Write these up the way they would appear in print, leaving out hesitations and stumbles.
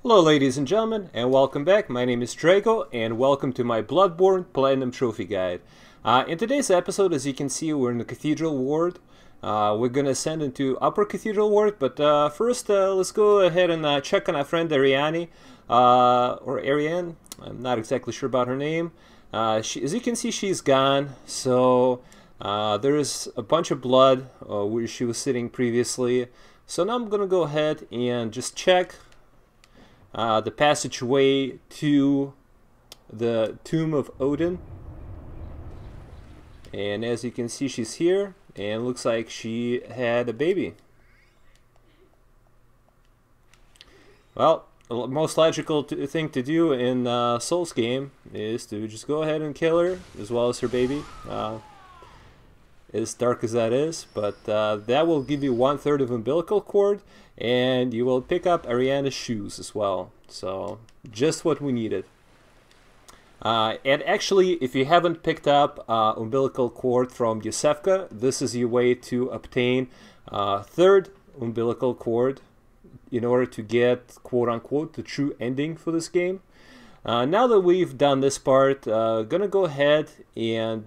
Hello ladies and gentlemen, and welcome back. My name is Drago, and welcome to my Bloodborne Platinum Trophy guide. In today's episode, as you can see, we're in the Cathedral Ward. We're gonna ascend into Upper Cathedral Ward, but first let's go ahead and check on our friend Ariane, or Ariane. I'm not exactly sure about her name. As you can see, she's gone, so there's a bunch of blood where she was sitting previously. So now I'm gonna go ahead and just check the passageway to the Tomb of Odin. And as you can see, she's here, and looks like she had a baby. Well, the most logical thing to do in Souls game is to just go ahead and kill her, as well as her baby. As dark as that is, but that will give you 1/3 of umbilical cord, and you will pick up Ariana's shoes as well. So just what we needed. And actually, if you haven't picked up umbilical cord from Yosefka, this is your way to obtain third umbilical cord in order to get, quote-unquote, the true ending for this game. Now that we've done this part, gonna go ahead and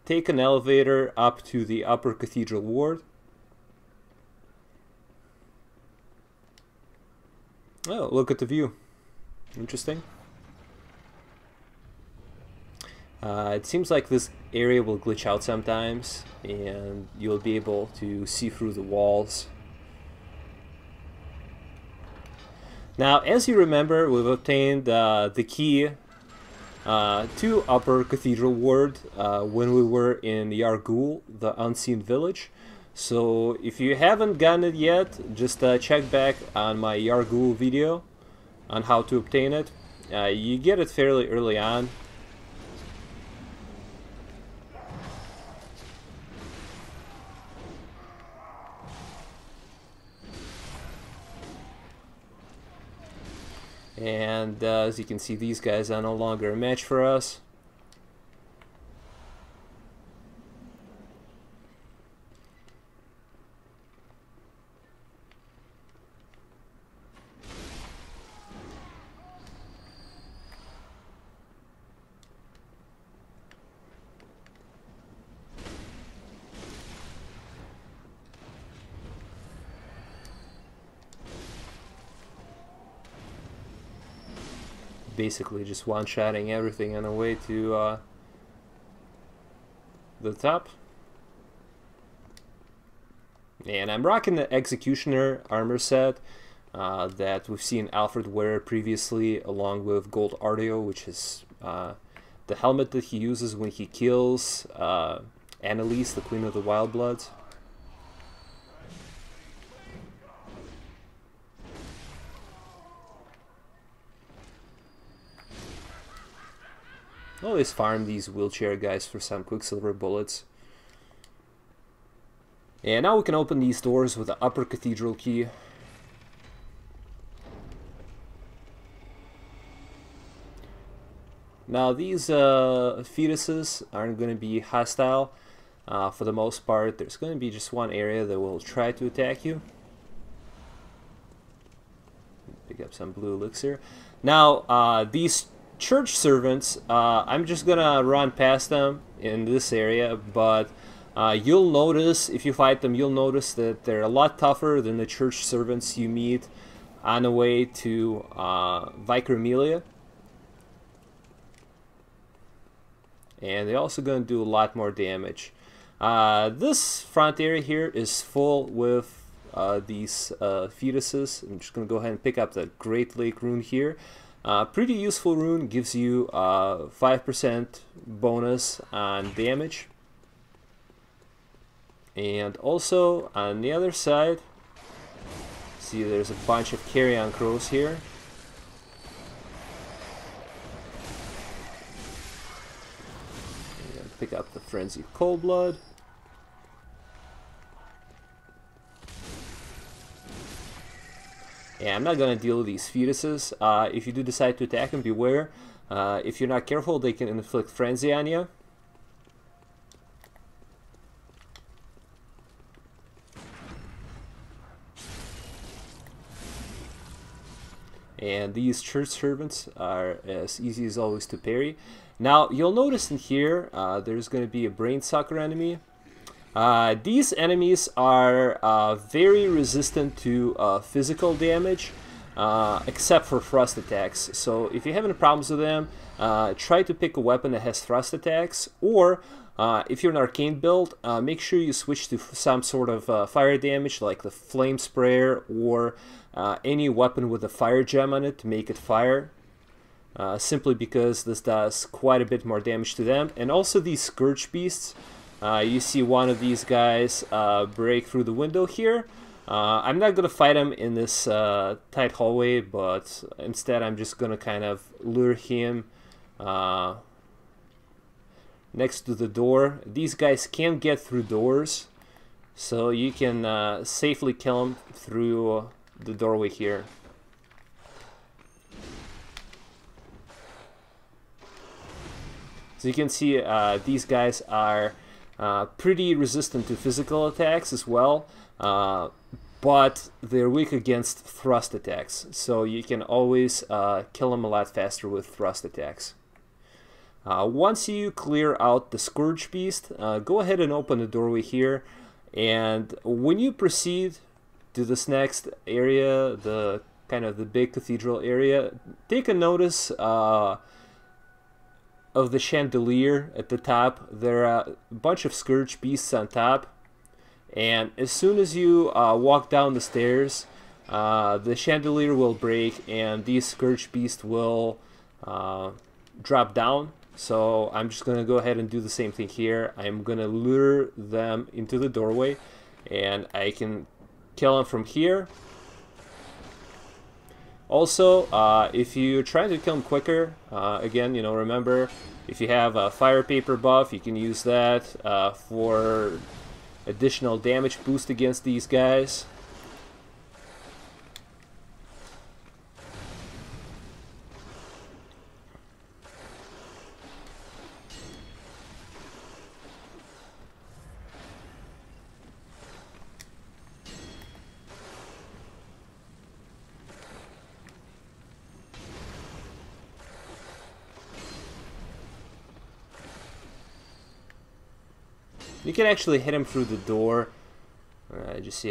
take an elevator up to the Upper Cathedral Ward. Oh, look at the view. Interesting. It seems like this area will glitch out sometimes, and you'll be able to see through the walls. Now, as you remember, we've obtained the key to Upper Cathedral Ward when we were in Yahar'gul, the Unseen Village. So if you haven't gotten it yet, just check back on my Yahar'gul video on how to obtain it. You get it fairly early on. And as you can see, these guys are no longer a match for us. Basically just one-shotting everything on the way to the top. And I'm rocking the Executioner armor set that we've seen Alfred wear previously, along with Gold Ardeo, which is the helmet that he uses when he kills Annalise, the Queen of the Wild Bloods. Always farm these wheelchair guys for some Quicksilver bullets. And now we can open these doors with the Upper Cathedral Key. Now these fetuses aren't going to be hostile for the most part. There's going to be just one area that will try to attack you. Pick up some blue elixir. Now these church servants, I'm just gonna run past them in this area, but you'll notice, if you fight them, you'll notice that they're a lot tougher than the church servants you meet on the way to Vicar Amelia. And they're also gonna do a lot more damage. This front area here is full with these fetuses. I'm just gonna go ahead and pick up the Great Lake rune here. Pretty useful rune, gives you 5% bonus on damage. And also on the other side, see there's a bunch of carrion crows here. And pick up the Frenzied Cold Blood. Yeah, I'm not going to deal with these fetuses. If you do decide to attack them, beware. If you're not careful, they can inflict frenzy on you. and these church servants are as easy as always to parry. Now you'll notice in here there's going to be a brain sucker enemy. These enemies are very resistant to physical damage, except for thrust attacks. So if you're having problems with them, try to pick a weapon that has thrust attacks, or if you're an arcane build, make sure you switch to some sort of fire damage, like the flame sprayer, or any weapon with a fire gem on it to make it fire. Simply because this does quite a bit more damage to them. And also these Scourge Beasts. You see one of these guys break through the window here. I'm not going to fight him in this tight hallway, but instead I'm just going to kind of lure him next to the door. These guys can't get through doors, so you can safely kill them through the doorway here. So you can see these guys are pretty resistant to physical attacks as well, but they're weak against thrust attacks, so you can always kill them a lot faster with thrust attacks. Once you clear out the Scourge Beast, go ahead and open the doorway here, and when you proceed to this next area, the kind of the big cathedral area, take a notice of the chandelier at the top. There are a bunch of Scourge Beasts on top, and as soon as you walk down the stairs, the chandelier will break and these Scourge Beasts will drop down. So I'm just gonna go ahead and do the same thing here. I'm gonna lure them into the doorway, and I can kill them from here. Also, if you're trying to kill them quicker, again, you know, remember, if you have a fire paper buff, you can use that for additional damage boost against these guys. You can actually hit him through the door. I just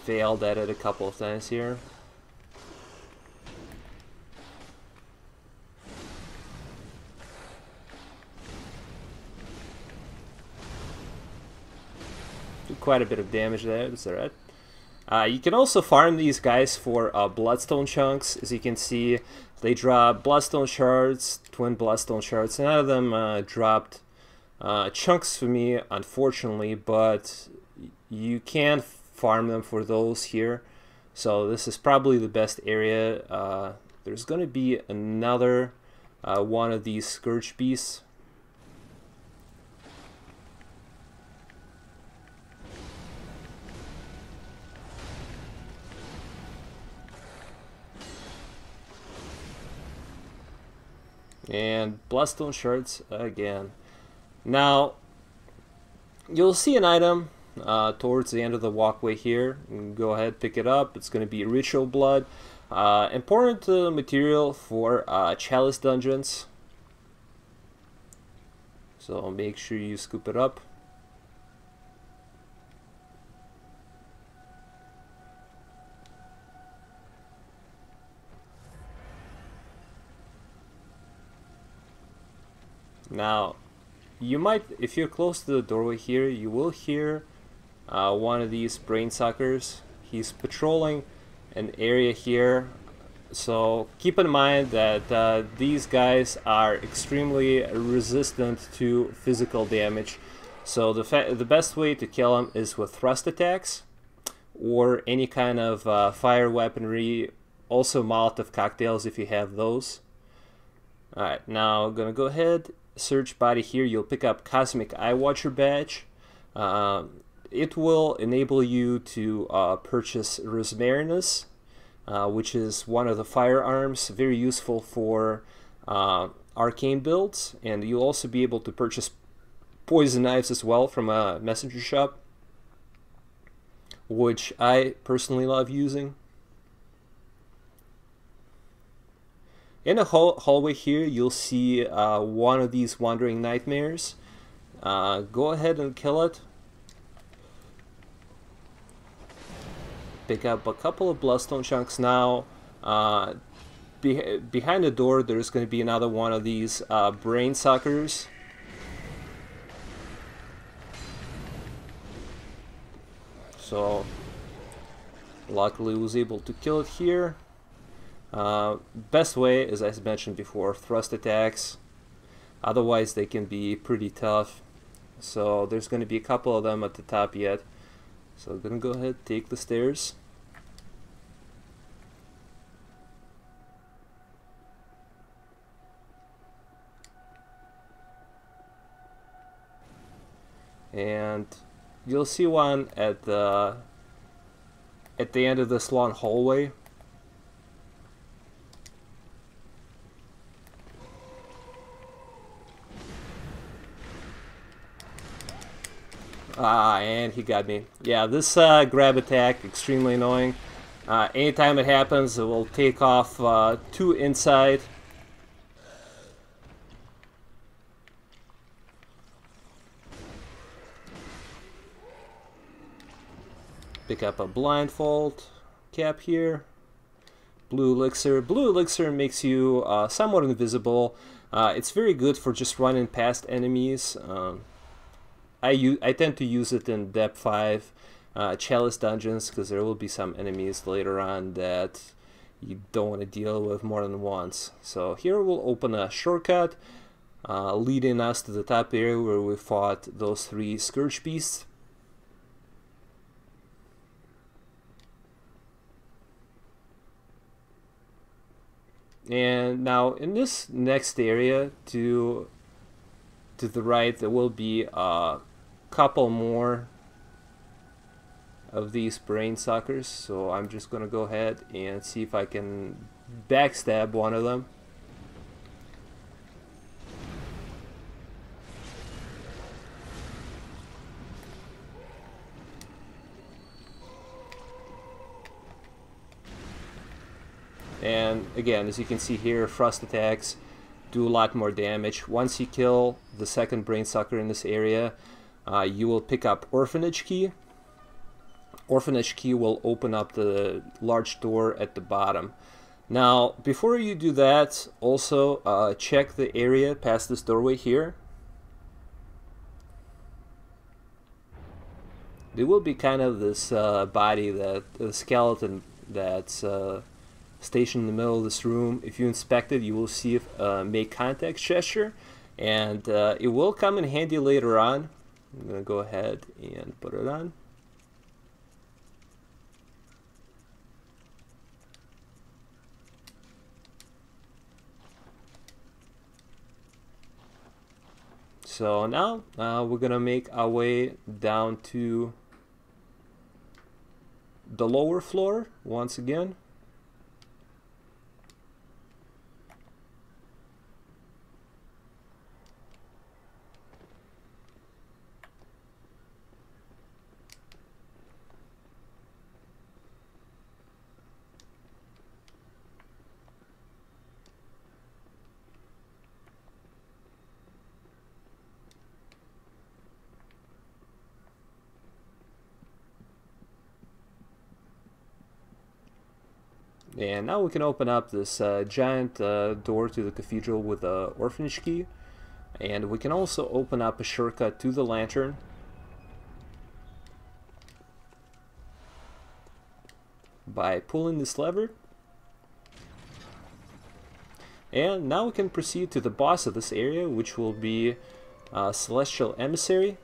failed at it a couple of times here. Did quite a bit of damage there, that's alright. You can also farm these guys for bloodstone chunks. As you can see, they drop bloodstone shards, twin bloodstone shards. None of them dropped chunks for me, unfortunately, but you can farm them for those here. So this is probably the best area. There's going to be another one of these Scourge Beasts. And bloodstone shards again. Now, you'll see an item towards the end of the walkway here. Go ahead, pick it up. It's going to be ritual blood. Important material for chalice dungeons. So make sure you scoop it up. Now, you might, if you're close to the doorway here, you will hear one of these brain suckers. He's patrolling an area here, so keep in mind that these guys are extremely resistant to physical damage. So the best way to kill them is with thrust attacks or any kind of fire weaponry, also Molotov cocktails if you have those. Alright, now I'm gonna go ahead, search body here. You'll pick up Cosmic Eye Watcher badge. It will enable you to purchase Rosmarinus, which is one of the firearms, very useful for arcane builds, and you'll also be able to purchase poison knives as well from a messenger shop, which I personally love using. In the hallway here, you'll see one of these wandering nightmares. Go ahead and kill it. Pick up a couple of bloodstone chunks now. Behind the door, there's going to be another one of these brain suckers. So, luckily was able to kill it here. Best way, as I mentioned before, thrust attacks. Otherwise, they can be pretty tough. So there's going to be a couple of them at the top yet. So I'm going to go ahead and take the stairs. And you'll see one at the end of this long hallway. And he got me. Yeah, this grab attack, extremely annoying. Anytime it happens, it will take off 2 inside. Pick up a blindfold cap here. Blue elixir. Blue elixir makes you somewhat invisible. It's very good for just running past enemies. I tend to use it in Depth 5 Chalice dungeons because there will be some enemies later on that you don't want to deal with more than once. So here we'll open a shortcut leading us to the top area where we fought those 3 Scourge Beasts. And now in this next area to the right there will be a couple more of these brain suckers, so I'm just gonna go ahead and see if I can backstab one of them. And again, as you can see here, thrust attacks do a lot more damage. Once you kill the second brain sucker in this area, you will pick up Orphanage Key. Orphanage Key will open up the large door at the bottom. Now, before you do that, also check the area past this doorway here. There will be kind of this body, that skeleton that's stationed in the middle of this room. If you inspect it, you will see make contact gesture, and it will come in handy later on. I'm gonna go ahead and put it on. So now we're gonna make our way down to the lower floor once again. And now we can open up this giant door to the cathedral with the Orphanage Key. And we can also open up a shortcut to the lantern. By pulling this lever. And now we can proceed to the boss of this area, which will be Celestial Emissary.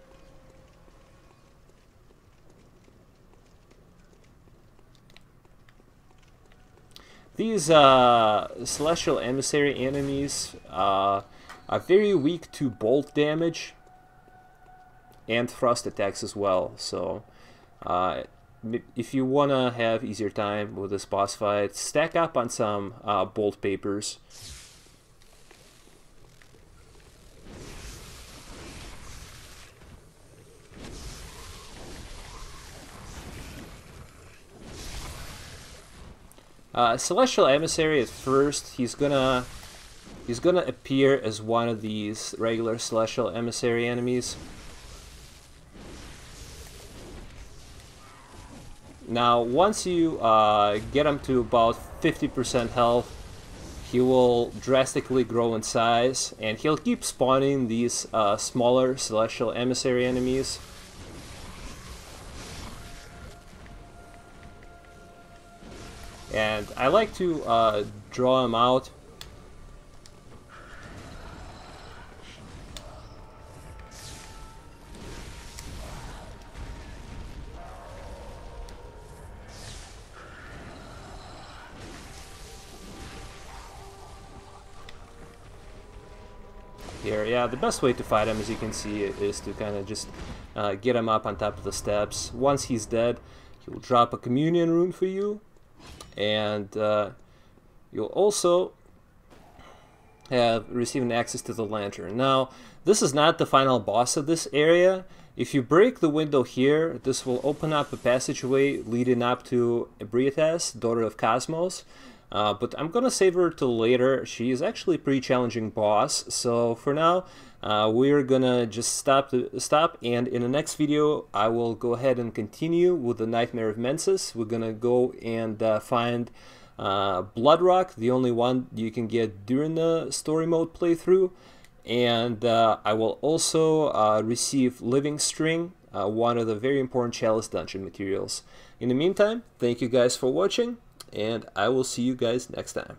These Celestial Emissary enemies are very weak to bolt damage and thrust attacks as well. So if you want to have easier time with this boss fight, stack up on some bolt papers. Celestial Emissary at first, he's gonna appear as one of these regular Celestial Emissary enemies. Now, once you get him to about 50% health, he will drastically grow in size, and he'll keep spawning these smaller Celestial Emissary enemies. And I like to draw him out. Here, yeah, the best way to fight him, as you can see, is to kind of just get him up on top of the steps. Once he's dead, he will drop a communion rune for you, and you'll also have receiving access to the lantern. Now, this is not the final boss of this area. If you break the window here, this will open up a passageway leading up to Ebrietas, daughter of Cosmos. But I'm gonna save her till later. She is actually a pretty challenging boss, so for now we're gonna just stop, and in the next video I will go ahead and continue with the Nightmare of Mensis. We're gonna go and find Bloodrock, the only one you can get during the story mode playthrough, and I will also receive Living String, one of the very important Chalice dungeon materials. In the meantime, thank you guys for watching, and I will see you guys next time.